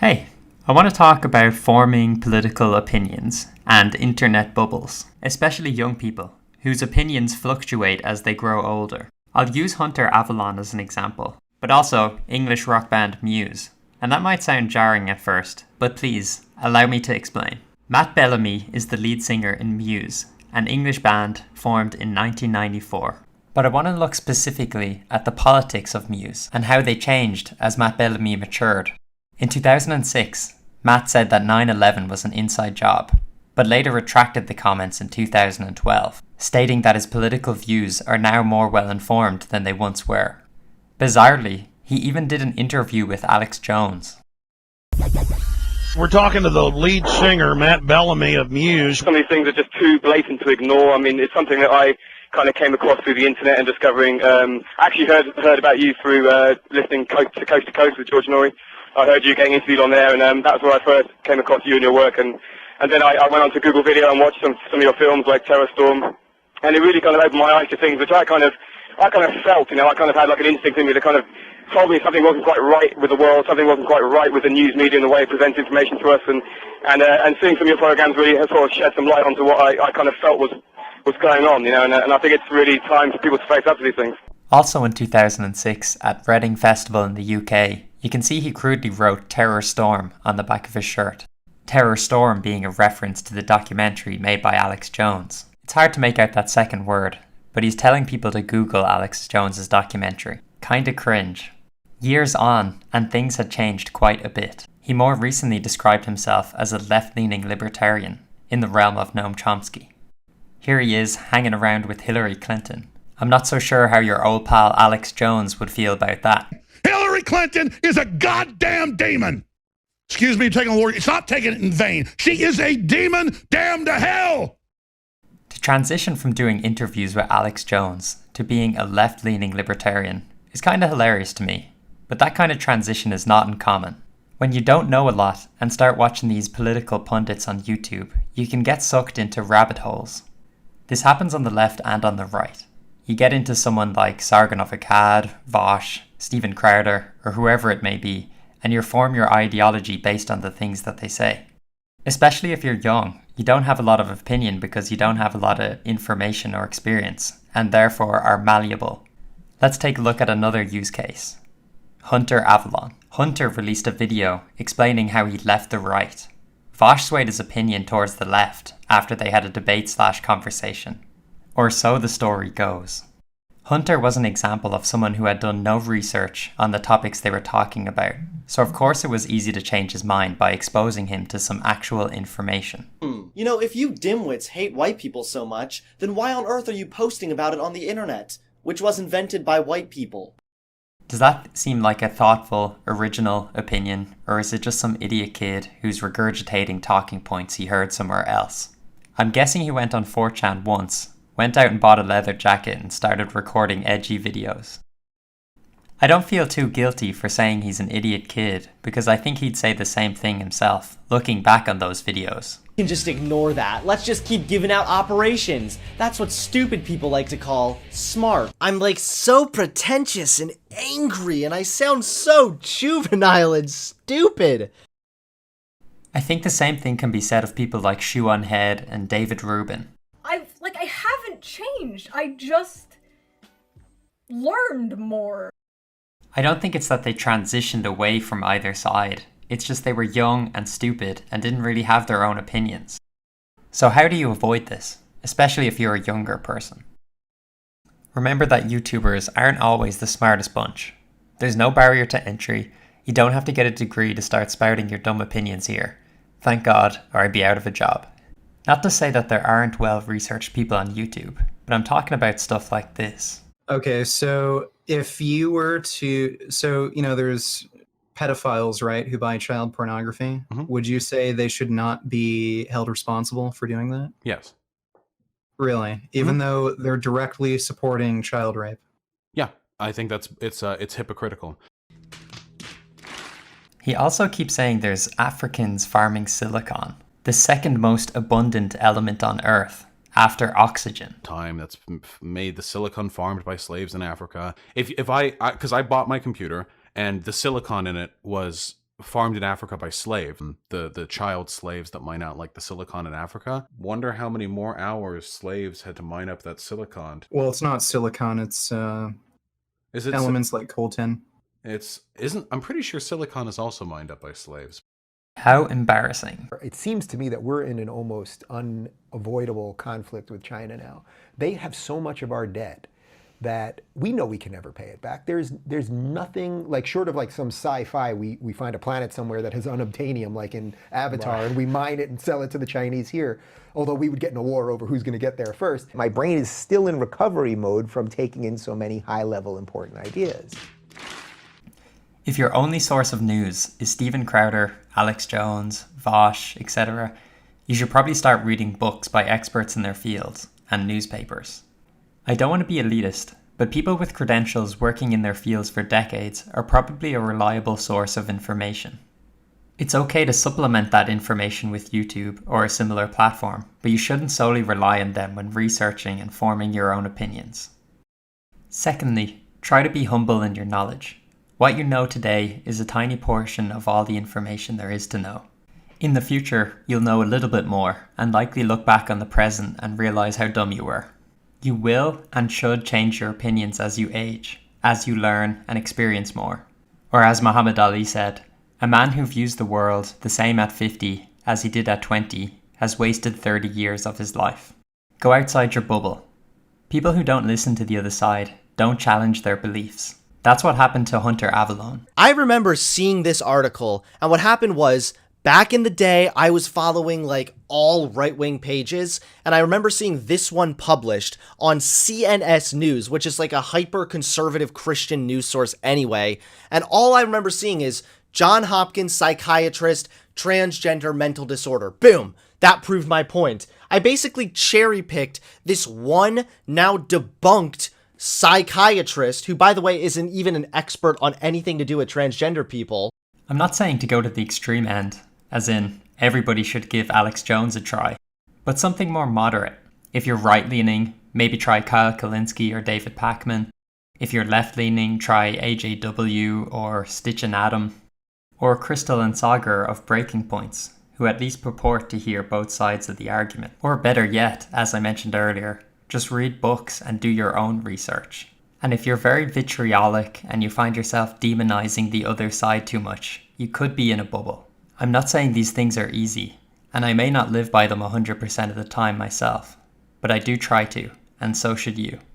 Hey, I want to talk about forming political opinions and internet bubbles, especially young people, whose opinions fluctuate as they grow older. I'll use Hunter Avalon as an example, but also English rock band Muse. And that might sound jarring at first, but please, allow me to explain. Matt Bellamy is the lead singer in Muse, an English band formed in 1994. But I want to look specifically at the politics of Muse and how they changed as Matt Bellamy matured. In 2006, Matt said that 9/11 was an inside job, but later retracted the comments in 2012, stating that his political views are now more well informed than they once were. Bizarrely, he even did an interview with Alex Jones. We're talking to the lead singer, Matt Bellamy of Muse. Some of these things are just too blatant to ignore. I mean, it's something that I kind of came across through the internet and discovering. I actually heard about you through listening to Coast with George Norrie. I heard you getting interviewed on there, and that's where I first came across you and your work. And then I went on to Google Video and watched some of your films like Terror Storm, and it really kind of opened my eyes to things which I kind of felt. I kind of had like an instinct in me that kind of told me something wasn't quite right with the world, something wasn't quite right with the news media and the way it presents information to us, and seeing some of your programs really has sort of shed some light onto what I kind of felt was going on, and I think it's really time for people to face up to these things. Also in 2006, at Reading Festival in the UK, you can see he crudely wrote Terror Storm on the back of his shirt. Terror Storm being a reference to the documentary made by Alex Jones. It's hard to make out that second word, but he's telling people to Google Alex Jones's documentary. Kinda cringe. Years on, and things had changed quite a bit. He more recently described himself as a left-leaning libertarian, in the realm of Noam Chomsky. Here he is, hanging around with Hillary Clinton. I'm not so sure how your old pal Alex Jones would feel about that. Hillary Clinton is a goddamn demon. Excuse me taking the word. It's not taking it in vain. She is a demon damned to hell. To transition from doing interviews with Alex Jones to being a left-leaning libertarian is kind of hilarious to me. But that kind of transition is not uncommon. When you don't know a lot and start watching these political pundits on YouTube, you can get sucked into rabbit holes. This happens on the left and on the right. You get into someone like Sargon of Akkad, Vosh, Stephen Crowder, or whoever it may be, and you form your ideology based on the things that they say. Especially if you're young, you don't have a lot of opinion because you don't have a lot of information or experience, and therefore are malleable. Let's take a look at another use case. Hunter Avalon. Hunter released a video explaining how he left the right. Vosh swayed his opinion towards the left after they had a debate/conversation. Or so the story goes. Hunter was an example of someone who had done no research on the topics they were talking about, so of course it was easy to change his mind by exposing him to some actual information. If you dimwits hate white people so much, then why on earth are you posting about it on the internet, which was invented by white people? Does that seem like a thoughtful, original opinion, or is it just some idiot kid who's regurgitating talking points he heard somewhere else? I'm guessing he went on 4chan once, went out and bought a leather jacket and started recording edgy videos. I don't feel too guilty for saying he's an idiot kid, because I think he'd say the same thing himself, looking back on those videos. You can just ignore that. Let's just keep giving out operations. That's what stupid people like to call smart. I'm like so pretentious and angry, and I sound so juvenile and stupid. I think the same thing can be said of people like Shoe on Head and David Rubin. I haven't changed. I just learned more. I don't think it's that they transitioned away from either side. It's just they were young and stupid and didn't really have their own opinions. So how do you avoid this, especially if you're a younger person? Remember that YouTubers aren't always the smartest bunch. There's no barrier to entry. You don't have to get a degree to start spouting your dumb opinions here. Thank God, or I'd be out of a job. Not to say that there aren't well-researched people on YouTube, but I'm talking about stuff like this. Okay, so if you were to, there's pedophiles, right, who buy child pornography. Mm-hmm. Would you say they should not be held responsible for doing that? Yes. Really? Even though they're directly supporting child rape? Yeah, I think it's hypocritical. He also keeps saying there's Africans farming silicon, the second most abundant element on Earth, after oxygen. Time that's made the silicon farmed by slaves in Africa. Because I bought my computer and the silicon in it was farmed in Africa by slaves, the child slaves that mine out like the silicon in Africa. Wonder how many more hours slaves had to mine up that silicon. Well, it's not silicon, it's Is it elements like coltan. I'm pretty sure silicon is also mined up by slaves. How embarrassing. It seems to me that we're in an almost unavoidable conflict with China now. They have so much of our debt that we know we can never pay it back. There's nothing, like short of like some sci-fi, we find a planet somewhere that has unobtainium like in Avatar, and we mine it and sell it to the Chinese here, although we would get in a war over who's going to get there first. My brain is still in recovery mode from taking in so many high-level important ideas. If your only source of news is Steven Crowder, Alex Jones, Vosh, etc., you should probably start reading books by experts in their fields and newspapers. I don't want to be elitist, but people with credentials working in their fields for decades are probably a reliable source of information. It's okay to supplement that information with YouTube or a similar platform, but you shouldn't solely rely on them when researching and forming your own opinions. Secondly, try to be humble in your knowledge. What you know today is a tiny portion of all the information there is to know. In the future, you'll know a little bit more and likely look back on the present and realize how dumb you were. You will and should change your opinions as you age, as you learn and experience more. Or as Muhammad Ali said, a man who views the world the same at 50 as he did at 20 has wasted 30 years of his life. Go outside your bubble. People who don't listen to the other side don't challenge their beliefs. That's what happened to Hunter Avallone. I remember seeing this article, and what happened was, back in the day, I was following like all right-wing pages, and I remember seeing this one published on CNS News, which is like a hyper-conservative Christian news source anyway, and all I remember seeing is John Hopkins, psychiatrist, transgender mental disorder. Boom! That proved my point. I basically cherry-picked this one, now debunked psychiatrist, who by the way isn't even an expert on anything to do with transgender people. I'm not saying to go to the extreme end, as in everybody should give Alex Jones a try, but something more moderate. If you're right-leaning, maybe try Kyle Kalinske or David Pakman. If you're left-leaning, try AJW or Stitch and Adam. Or Crystal and Sagar of Breaking Points, who at least purport to hear both sides of the argument. Or better yet, as I mentioned earlier, just read books and do your own research. And if you're very vitriolic and you find yourself demonizing the other side too much, you could be in a bubble. I'm not saying these things are easy, and I may not live by them 100% of the time myself, but I do try to, and so should you.